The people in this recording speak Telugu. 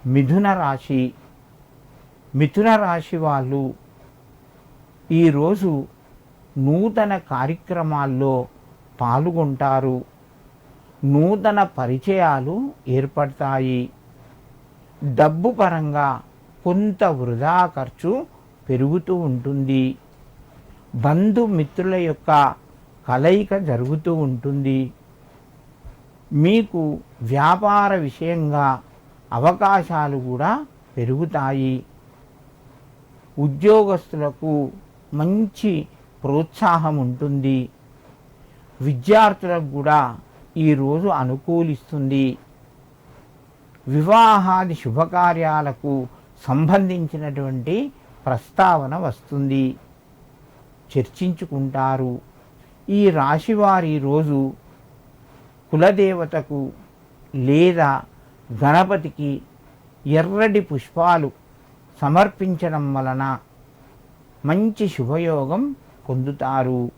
మిథున రాశి. మిథున రాశి వాళ్ళు ఈరోజు నూతన కార్యక్రమాల్లో పాల్గొంటారు. నూతన పరిచయాలు ఏర్పడతాయి. డబ్బు పరంగా కొంత వృధా ఖర్చు పెరుగుతూ ఉంటుంది. బంధుమిత్రుల యొక్క కలయిక జరుగుతూ ఉంటుంది. మీకు వ్యాపార విషయంగా అవకాశాలు కూడా పెరుగుతాయి. ఉద్యోగస్తులకు మంచి ప్రోత్సాహం ఉంటుంది. విద్యార్థులకు కూడా ఈరోజు అనుకూలిస్తుంది. వివాహాది శుభకార్యాలకు సంబంధించినటువంటి ప్రస్తావన వస్తుంది. చర్చించుకుంటారు. ఈ రాశివారి రోజు కులదేవతకు లేదా గణపతికి ఎర్రటి పుష్పాలు సమర్పించడం వలన మంచి శుభయోగం పొందుతారు.